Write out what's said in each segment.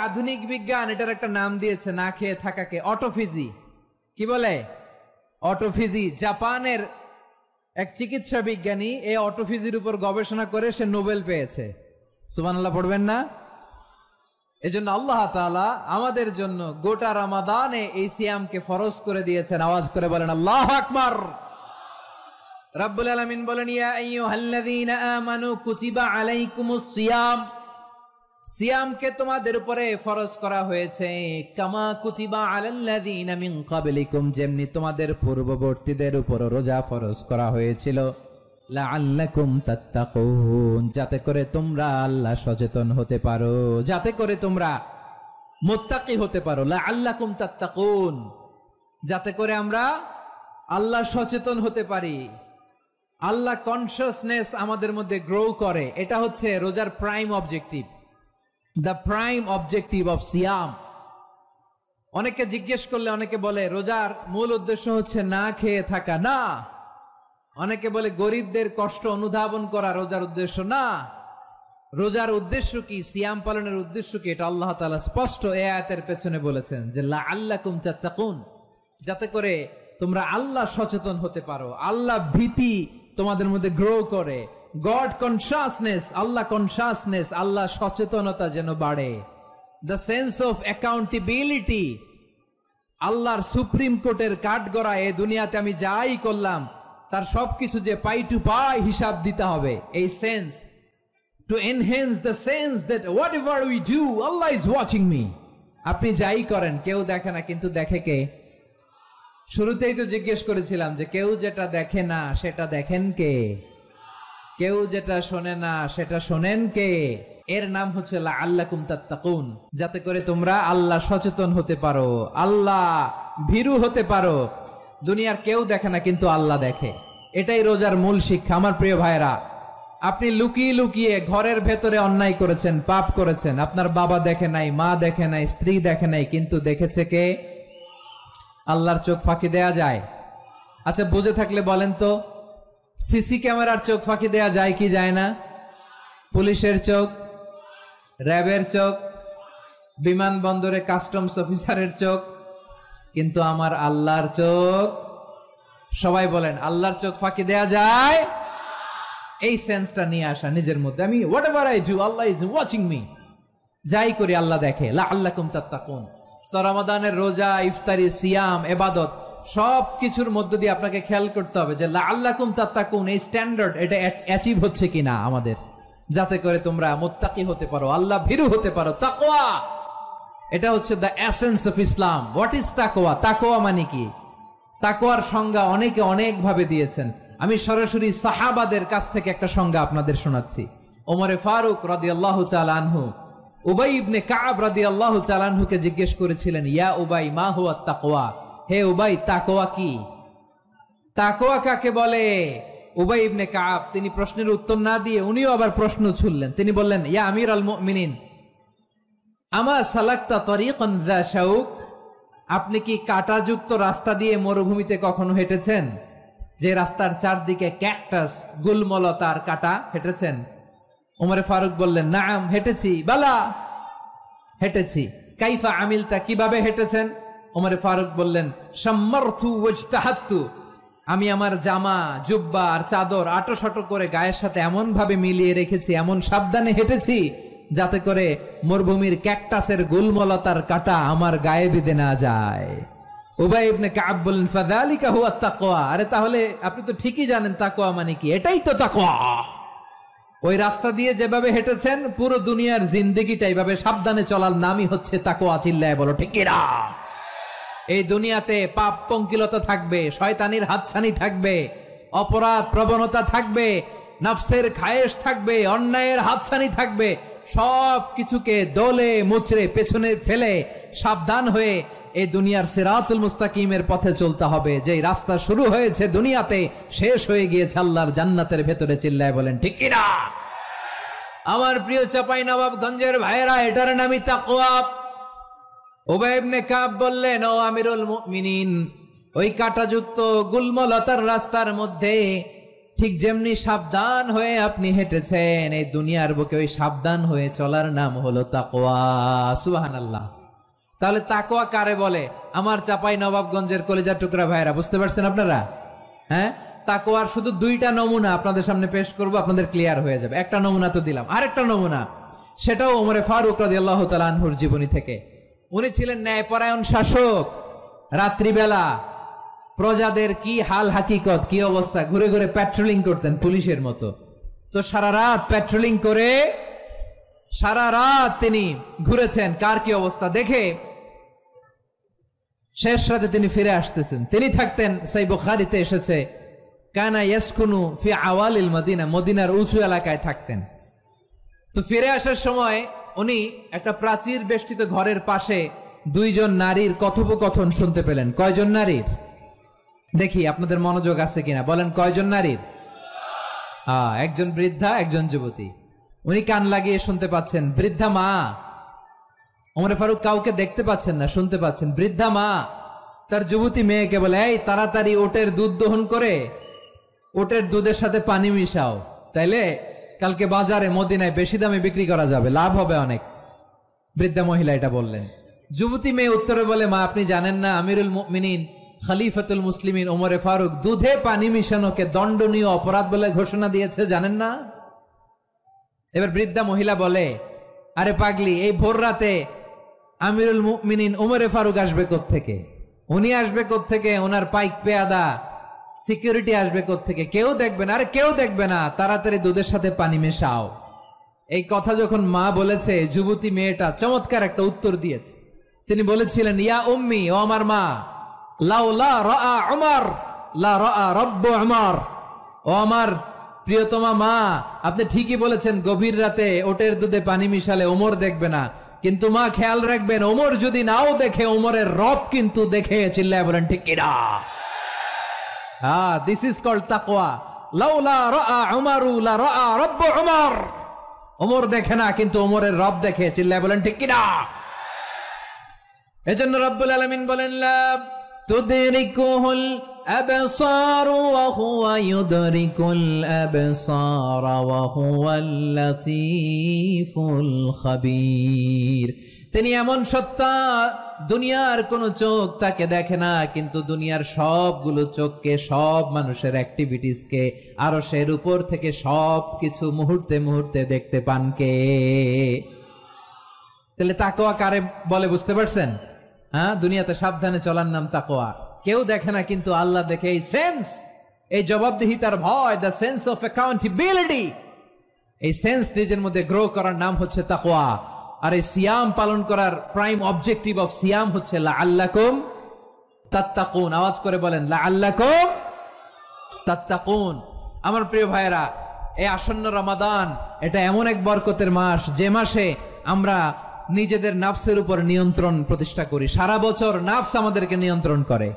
আধুনিক বিজ্ঞান এটার একটা নাম দিয়েছে না খেয়ে থাকাকে, অটোফিজি। কি বলে? অটোফিজি। জাপানের এক চিকিৎসা বিজ্ঞানী এই অটোফিজির উপর গবেষণা করে সে নোবেল পেয়েছে। সুবহানাল্লাহ পড়বেন না? এজন্য আল্লাহ তাআলা আমাদের জন্য গোটা রমাদানে এই সিয়ামকে ফরজ করে দিয়েছেন। আওয়াজ করে বলেন আল্লাহু আকবার। রাব্বুল আলামিন বলেন, ইয়া আইয়ুহাল্লাযীনা আমানু কুতিবা আলাইকুমুস সিয়াম, সিয়ামকে তোমাদের উপরে ফরজ করা হয়েছে, কামা কুতিবা আলাল্লাযীনা মিন ক্বাবলিকুম, যেমনি তোমাদের পূর্ববর্তীদের উপর রোজা ফরজ করা হয়েছিল, লাআল্লাকুম তাত্তাকুন, যাতে করে তোমরা আল্লাহ সচেতন হতে পারো, যাতে করে তোমরা মুত্তাকি হতে পারো। লাআল্লাকুম তাত্তাকুন, যাতে করে আমরা আল্লাহ সচেতন হতে পারি, আল্লাহ কনসিয়াসনেস আমাদের মধ্যে গ্রো করে। এটা হচ্ছে রোজার prime objective, the prime objective of সিয়াম। অনেকে জিজ্ঞেস করলে অনেকে বলে রোজার মূল উদ্দেশ্য হচ্ছে না খেয়ে থাকা। না। অনেকে বলে গরিবদের কষ্ট অনুধাবন করা রোজার উদ্দেশ্য। না। রোজার উদ্দেশ্য কি, সিয়াম পালনের উদ্দেশ্য কি, এটা আল্লাহ তাআলা স্পষ্ট এই আয়াতের পেছনে বলেছেন যে লাআল্লাকুম তাত্তাকুন, যাতে করে তোমরা আল্লাহ সচেতন হতে পারো, আল্লাহ ভীতি তোমাদের মধ্যে গ্রো করে, গড কনসিয়াসনেস, আল্লাহ কনসিয়াসনেস, আল্লাহ সচেতনতা যেন বাড়ে, দ্য সেন্স অফ অ্যাকাউন্টেবিলিটি, আল্লাহর সুপ্রিম কোর্টের কাঠগড়া এই দুনিয়াতে আমি যাই করলাম তার সবকিছু যে পাই টু পাই হিসাব দিতে হবে, এই sense, to enhance the sense that what ever we do Allah is watching me. আপনি যাই করেন কেউ দেখে না, কিন্তু দেখে কে? শুরুতেই তো জিজ্ঞেস করেছিলাম যে কেউ যেটা দেখে না সেটা দেখেন কে? কেউ যেটা শোনে না সেটা শোনেন কে? এর নাম হচ্ছে লাআল্লাকুম তাত্তাকুন, যাতে করে তোমরা আল্লাহ সচেতন হতে পারো, আল্লাহ ভীরু হতে পারো। দুনিয়ার কেউ দেখে না, কিন্তু আল্লাহ দেখে। এটাই রোজার মূল শিক্ষা। আমার প্রিয় ভাইরা, আপনি লুকিয়ে লুকিয়ে ঘরের ভেতরে অন্যায় করেছেন, পাপ করেছেন, আপনার বাবা দেখে নাই, মা দেখে নাই, স্ত্রী দেখে নাই, কিন্তু দেখেছে কে? আল্লাহর চোখ ফাঁকি দেয়া যায়? আচ্ছা, বুঝে থাকলে বলেন তো, সিসি ক্যামেরার চোখ ফাঁকি দেয়া যায় কি যায় না? পুলিশের চোখ, র্যাবের চোখ, বিমানবন্দরে কাস্টমস অফিসারের চোখ, কিন্তু আমার আল্লাহর চোখ? সবাই বলেন, আল্লাহর চোখ ফাঁকি দেয়া যায়? এই সেন্সটা নিয়ে আসা নিজের মধ্যে, আমি what ever I do Allah is watching me, যাই করি আল্লাহ দেখে। লাআল্লাকুম তাত্তাকুন। রমাদানের রোজা, ইফতারি, সিয়াম, ইবাদত সব কিছুর মধ্য দিয়ে আপনাকে খেয়াল করতে হবে যে লাআল্লাকুম তাত্তাকুন এই স্ট্যান্ডার্ড এটা অ্যাচিভ হচ্ছে কিনা আমাদের, যাতে করে তোমরা মুত্তাকি হতে পারো, আল্লাহ ভীরু হতে পারো। তাকওয়া, এটা হচ্ছে the essence of Islam. What is তাকওয়া? তাকওয়া মানে কি? তাকওয়ার সংজ্ঞা অনেকে অনেক ভাবে দিয়েছেন। আমি সরাসরি সাহাবাদের কাছ থেকে একটা সংজ্ঞা আপনাদের শোনাচ্ছি। ওমরে ফারুক রাদিয়াল্লাহু তাআলা আনহু উবাই ইবনে কাব রাদিয়াল্লাহু তাআলা আনহুকে জিজ্ঞেস করেছিলেন, ইয়া উবাই মা হুয়া তাকওয়া, হে উবাই তাকওয়া কি? তাকওয়া কাকে বলে? উবাই ইবনে কাব তিনি প্রশ্নের উত্তর না দিয়ে উনিও আবার প্রশ্ন ছুড়লেন। তিনি বললেন, ইয়া আমিরাল মুমিনিন আমা সালাকতা তরিকান যা শাউক, আপনি কি কাঁটাযুক্ত রাস্তা দিয়ে মরুভূমিতে কখনো হেঁটেছেন? যে রাস্তার চারদিকে ক্যাকটাস, গুলমলতার কাঁটা, হেঁটেছেন? ওমরে ফারুক বললেন, নাম হেঁটেছি। বালা, হেঁটেছি। কাইফা আমিলতা, কিভাবে হেঁটেছেন? ওমরে ফারুক বললেন, শাম্মারতু ওয়াজতাহাতু, আমি আমার জামা, জুব্বা আর চাদর আটোসাটো করে গায়ের সাথে এমন ভাবে মিলিয়ে রেখেছি, এমন সাবধানে হেঁটেছি যাতে করে মরুভূমির ক্যাকটাসের গুলমলতার কাঁটা আমার গায়ে বিঁধে না যায়। উবাই ইবনে কাব বললেন, ফাযালিকা হুয়া তাকওয়া, আরে তাহলে আপনি তো ঠিকই জানেন তাকওয়া মানে কি, এটাই তো তাকওয়া। ওই রাস্তা দিয়ে যেভাবে হেঁটেছেন পুরো দুনিয়ার জিন্দেগিটা এইভাবে সাবধানে চলার নামই হচ্ছে তাকওয়া। চিল্লায় বলো ঠিক কিনা? এই দুনিয়াতে পাপ পঙ্কিলতা থাকবে, শয়তানির হাতছানি থাকবে, অপরাধ প্রবণতা থাকবে, নফসের খায়েশ থাকবে, অন্যায়ের হাতছানি থাকবে, সব কিছুকে দলে মুচড়ে পেছনে ফেলে সাবধান হয়ে এই দুনিয়ার সিরাতুল মুস্তাকিমের পথে চলতে হবে। যেই রাস্তা শুরু হয়েছে দুনিয়াতে, শেষ হয়ে গিয়েছে আল্লাহর জান্নাতের ভেতরে। চিল্লায় বলেন ঠিক কিনা? আমার প্রিয় চাপাই নবাবগঞ্জের ভাইয়েরা, এটার নামই তাকওয়া। উবাই ইবনে কাব বললেন, ও আমিরুল মুমিনিন, ওই কাঁটাযুক্ত গুলমলতার রাস্তার মধ্যে ঠিক যেমনি সাবধান হয়ে আপনি হেঁটেছেন এই দুনিয়ার বুকে, ওই সাবধান হয়ে চলার নাম হলো তাকওয়া। সুবহানাল্লাহ। তাহলে তাকওয়া কারে বলে? আমার চাপাই নবাবগঞ্জের কলিজার টুকরা ভাইরা, বুঝতে পারছেন আপনারা? হ্যাঁ, তাকওয়ার শুধু দুইটা নমুনা আপনাদের সামনে পেশ করব, আপনাদের ক্লিয়ার হয়ে যাবে। একটা নমুনা তো দিলাম, আরেকটা নমুনা, সেটাও ওমরে ফারুক রাদিয়াল্লাহু তাআলা আনহুর জীবনী থেকে। উনি ছিলেন ন্যায়পরায়ণ শাসক। রাত্রিবেলা প্রজাদের কি হাল হাকিকত, কি অবস্থা, ঘুরে ঘুরে প্যাট্রোলিং করতেন পুলিশের মতো। তো সারা রাত প্যাট্রোলিং করে সারা রাত তিনি ঘুরেছেন কার কি অবস্থা দেখে। শেষ রাতে তিনি ফিরে আসতেছেন। তিনি থাকতেন, সহিহ বুখারীতে এসেছে, কানা ইয়াসকুনু ফি আওয়ালিল মদিনা, মদিনার উঁচু এলাকায় থাকতেন। তো ফিরে আসার সময় উনি একটা প্রাচীর বেষ্টিত ঘরের পাশে দুইজন নারীর কথোপকথন শুনতে পেলেন। কয়জন নারীর? দেখি আপনাদের মনোযোগ আছে কিনা, বলেন কয়জন নারীর? একজন বৃদ্ধা, একজন যুবতী। উনি কান লাগিয়ে শুনতে পাচ্ছেন। বৃদ্ধা মা, ওমর ফারুক কাউকে দেখতে পাচ্ছেন না, শুনতে পাচ্ছেন। বৃদ্ধা মা তার যুবতী মেয়েকে বলে, এই তাড়াতাড়ি ওটের দুধ দহন করে ওটের দুধের সাথে পানি মিশাও, তাইলে কালকে বাজারে মদিনায় বেশি দামে বিক্রি করা যাবে, লাভ হবে অনেক। বৃদ্ধা মহিলা এটা বললেন। যুবতী মেয়ে উত্তরে বলে, মা আপনি জানেন না আমিরুল মুমিনিন খলিফাতুল মুসলিমিন ওমরে ফারুক দুধে পানি মিশানোকে দণ্ডনীয় অপরাধ বলে ঘোষণা দিয়েছে, জানেন না? এবার বৃদ্ধা মহিলা বলে, আরে পাগলি, এই ভোর রাতে আমিরুল মুমিনিন ওমরে ফারুক আসবে কোত্থেকে? উনি আসবে কোত্থেকে? ওনার পাইক পেয়াদা সিকিউরিটি আসবে কোত্থেকে? কেউ দেখবে না। আরে কেউ দেখবে না, তাড়াতাড়ি দুধের সাথে পানি মেশাও। এই কথা যখন মা বলেছে, যুবতী মেয়েটা চমৎকার একটা উত্তর দিয়েছে। তিনি বলেছিলেন, ইয়া উম্মি, ও আমার মা, লাউলা রাআ উমর লা রাআ রব্বু উমর। ও আমার প্রিয়তমা মা, আপনি ঠিকই বলেছেন, গভীর রাতে ওটের দুধে পানি মিশালে ওমর দেখবে না, কিন্তু মা খেয়াল রাখবেন, ওমর যদি নাও দেখে, ওমরের রব কিন্তু দেখে। চিল্লায় বলেন ঠিক কিনা? দিস ইজ কল্ড তাকওয়া। লাউলা রাআ উমরু লা রাআ রব্বু উমর। ওমর দেখে না, কিন্তু ওমরের রব দেখে। চিল্লায় বলেন ঠিক কিনা? এজন্য রব্বুল আলামিন বলেন, লা তুদরিকুহুল আবসার ওয়া হুয়া ইউদরিকুল আবসার ওয়া হুয়াল লাতীফুল খাবীর। তিনি এমন সত্তা, দুনিয়ার কোন চোখ তাকে দেখে না, কিন্তু দুনিয়ার সবগুলো চোখকে, সব মানুষের অ্যাক্টিভিটিসকে আরশের উপর থেকে সবকিছু মুহূর্তে মুহূর্তে দেখতে পান কে? তাহলে তাকওয়া কারে বলে বুঝতে পারছেন? হ্যাঁ, দুনিয়াতে সাবধানে চলার নাম তাকওয়া। কেউ দেখে না, কিন্তু আল্লাহ দেখে। এই সেন্স, এই জবাবদিহিতার ভয়, দ্য সেন্স অফ অ্যাকাউন্টেবিলিটি, এই সেন্স নিজের মধ্যে গ্রো করার নাম হচ্ছে তাকওয়া। আর এই সিয়াম পালন করার প্রাইম অবজেক্টিভ অফ সিয়াম হচ্ছে লাআল্লাকুম তাত্তাকুন। আওয়াজ করে বলেন, লাআল্লাকুম তাত্তাকুন। আমার প্রিয় ভাইয়েরা, এই আসন্ন রমাদান, এটা এমন এক বরকতের মাস, যে মাসে আমরা নিজেদের নাফসের উপর নিয়ন্ত্রণ প্রতিষ্ঠা করি। সারা বছর নাফস আমাদেরকে নিয়ন্ত্রণ করে,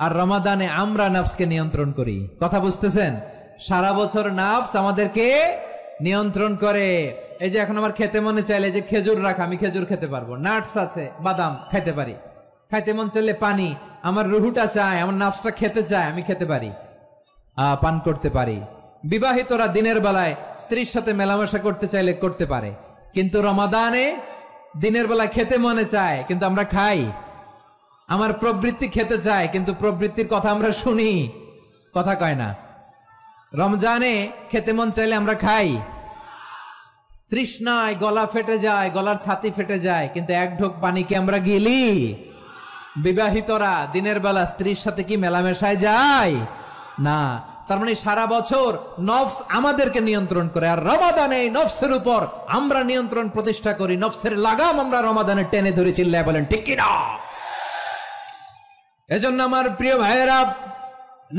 আর রমাদানে আমরা নাফসকে নিয়ন্ত্রণ করি। কথা বুঝতেছেন? সারা বছর নাফস আমাদেরকে নিয়ন্ত্রণ করে। এই যে এখন আমার খেতে মনে চাইলে যে খেজুর রাখা, আমি খেজুর খেতে পারবো, নাটস আছে, বাদাম খাইতে পারি। খাইতে মন চাইলে পানি, আমার রুহুটা চায়, আমার নাফসটা খেতে চায়, আমি খেতে পারি, পান করতে পারি। বিবাহিতরা দিনের বেলায় স্ত্রীর সাথে মেলামেশা করতে চাইলে করতে পারে, কিন্তু রমাদানে দিনের বেলায় খেতে মনে চায়, কিন্তু আমরা খাই। আমার প্রবৃত্তি খেতে চায়, কিন্তু প্রবৃত্তির কথা আমরা শুনি, কথা কয় না। রমজানে খেতে মন চাইলে আমরা খাই, তৃষ্ণায় গলা ফেটে যায়, গলার ছাতি ফেটে যায়, কিন্তু এক ঢোক পানি কি আমরা গিলি? বিবাহিতরা দিনের বেলা স্ত্রীর সাথে কি মেলামেশায় যায়? না। তার মানে সারা বছর নফস আমাদেরকে নিয়ন্ত্রণ করে, আর রমাদানে নফসের উপর আমরা নিয়ন্ত্রণ প্রতিষ্ঠা করি। নফসের লাগাম আমরা রমাদানে টেনে ধরে। চিল্লায় বলেন ঠিক কিনা? এজন্য আমার প্রিয় ভাইয়েরা,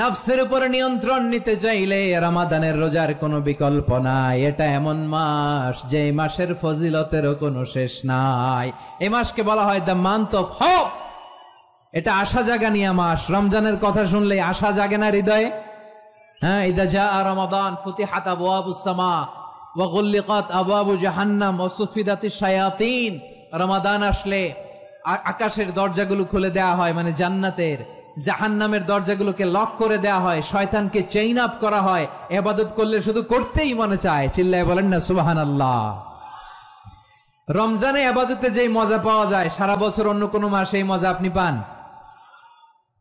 নফসের উপর নিয়ন্ত্রণ নিতে চাইলে রমাদানের রোজার কোনো বিকল্প নাই। এটা এমন মাস, যে মাসের ফজিলতেরও কোনো শেষ নাই। এই মাসকে বলা হয় দ্য মান্থ অফ হোপ। এটা আশা জাগানিয়া মাস। রমজানের কথা শুনলে আশা জাগে না হৃদয়ে? হ্যাঁ, ইদা জাআ রমাদান ফুতিহাত আবওয়াবুস সামা ওয়া গুল্লিকাত আবওয়াবু জাহান্নাম ওয়া সুফিদাতিশ শায়াতিন। রমাদান আসলে আকাশের দরজাগুলো খুলে দেওয়া হয়, মানে জান্নাতের। জাহান্নামের দরজাগুলোকে লক করে দেওয়া হয়, শয়তানকে চেইন আপ করা হয়, ইবাদত করলে শুধু করতেই মনে চায়। চিল্লায় বলেন না সুবহানাল্লাহ। রমজানে ইবাদতে যেই মজা পাওয়া যায় সারা বছর অন্য কোনো মাসে এই মজা আপনি পান?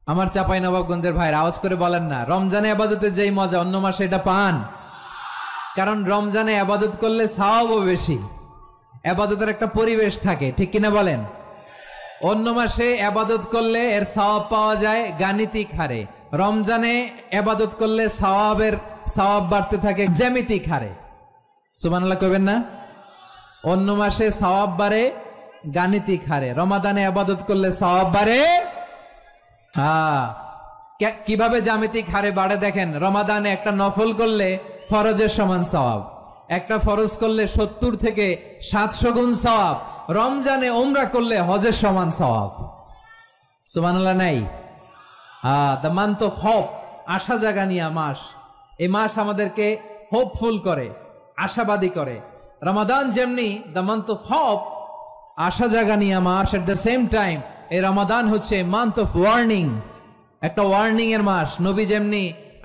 আমার চাঁপাইনবাবগঞ্জের ভাইরা আওয়াজ করে বলেন না, রমজানে ইবাদতে যেই মজা অন্য মাসে এটা পান? কারণ রমজানে ইবাদত করলে সওয়াবও বেশি, ইবাদতের একটা পরিবেশ থাকে, ঠিক কিনা বলেন? অন্য মাসে ইবাদত করলে এর সওয়াব পাওয়া যায় গাণিতিক হারে, রমজানে ইবাদত করলে সওয়াব বাড়তে থাকে জ্যামিতিক হারে। সুবহানাল্লাহ কইবেন না? অন্য মাসে সওয়াব বাড়ে গাণিতিক হারে, রমাদানে ইবাদত করলে সওয়াব বাড়ে কিভাবে জ্যামিতিক হারে বাড়ে দেখেন। রমাদানে একটা নফল করলে ফরজের সমান সওয়াব, একটা ফরজ করলে 70 থেকে 700 গুণ সওয়াব, রমজানে উমরা করলে হজের সমান সওয়াব। সুবহানাল্লাহ নাই? দ্য মান্থ অফ হোপ, আশা জাগানিয়া মাস। এই মাস আমাদেরকে হোপফুল করে, আশাবাদী করে। রমাদান যেমনি দ্য মান্থ অফ হোপ, আশা জাগানিয়া মাস, এট দ্য সেম টাইম এই রমাদান হচ্ছে মান্থ অফ ওয়ার্নিং, একটা ওয়ার্নিং এর মাস। নবী যেমনি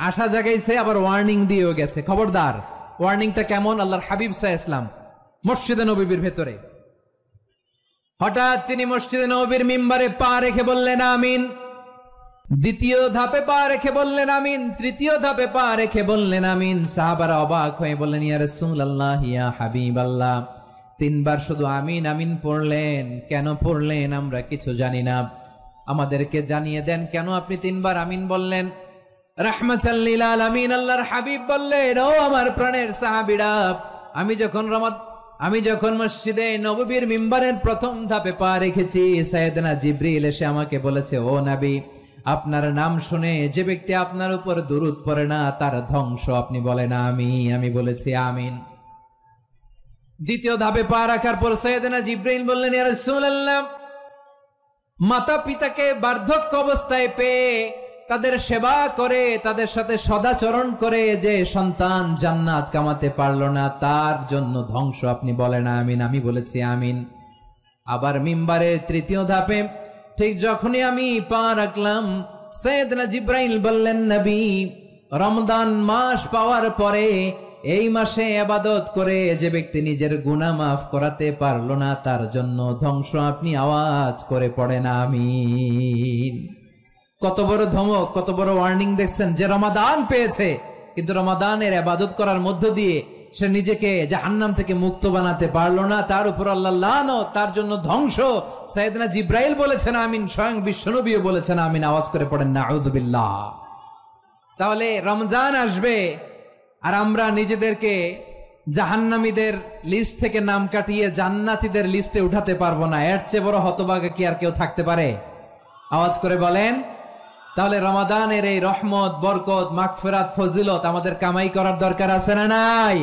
আশা জাগাইছে আবার ওয়ার্নিং দিয়েও গেছে, খবরদার। ওয়ার্নিংটা কেমন? আল্লাহর হাবিব সাল্লাল্লাহু আলাইহি ওয়াসাল্লাম মসজিদে নববীর ভেতরে হঠাৎ তিনি মসজিদে নববীর মিম্বারে পা রেখে বললেন আমিন। দ্বিতীয় ধাপে পা রেখে বললেন আমিন, তৃতীয় ধাপে পা রেখে বললেন আমিন। সাহাবারা অবাক হয়ে বললেন ইয়া রাসূলুল্লাহ, ইয়া হাবিবাল্লাহ, 3 বার শুধু আমিন আমিন পড়লেন, কেন পড়লেন আমরা কিছু জানি না, আমাদেরকে জানিয়ে দেন কেন আপনি 3 বার আমিন বললেন। রাহমাতাল লিল আলামিন আল্লাহর হাবিব বললেন, ও আমার প্রাণের সাহাবীরা, আমি যখন মসজিদে নববীর মিম্বারের প্রথম ধাপে পা রেখেছি, সাইয়েদনা জিবরিল এসে আমাকে বলেছে, ও নবী, আপনার নাম শুনে যে ব্যক্তি আপনার উপর দুরূদ পড়ে না তার ধ্বংস। আপনি বলেন আমিন। আমি বলেছি আমিন। দ্বিতীয় ধাপে পা রাখার পর সাইয়েদনা জিবরিল বললেন, ইয়া রাসূলুল্লাহ, মাতা পিতাকে বার্ধক্য অবস্থায় পেয়ে তাদের সেবা করে, তাদের সাথে সদাচরণ করে যে সন্তান জান্নাত কামাতে পারলো না তার জন্য ধ্বংস। আপনি বলেন আমিন। আমি বলেছি আমিন। আবার মিম্বারের তৃতীয় ধাপে ঠিক যখনই আমি পা রাখলাম, সাইয়েদনা জিবরাইল বললেন, নবী, রমজান মাস পাওয়ার পরে এই মাসে ইবাদত করে যে ব্যক্তি নিজের গুনাহ মাফ করাতে পারলো না তার জন্য ধ্বংস। আপনি আওয়াজ করে পড়েন আমিন। কত বড় ধমক, কত বড় ওয়ার্নিং দেখছেন। যে রমাদান পেয়েছে কিন্তু রমাদানের ইবাদত করার মধ্য দিয়ে সে নিজেকে জাহান্নাম থেকে মুক্ত বানাতে পারলো না, তার উপর আল্লাহ লানত, তার জন্য ধ্বংস। সাইয়েদনা জিবরাইল বলেছেন আমিন, স্বয়ং বিশ্বনবীও বলেছেন আমিন। আওয়াজ করে পড়েন নাউযু বিল্লাহ। তাহলে রমজান আসবে আর আমরা নিজেদেরকে জাহান্নামীদের লিস্ট থেকে নাম কাটিয়ে জান্নাতীদের লিস্টে উঠাতে পারবো না। এর চেয়ে বড় হতভাগা কি আর কেউ থাকতে পারে? আওয়াজ করে বলেন। তাহলে রমাদানের এই রহমত, বরকত, মাগফিরাত, ফজিলত আমাদের কামাই করার দরকার আছে না নাই?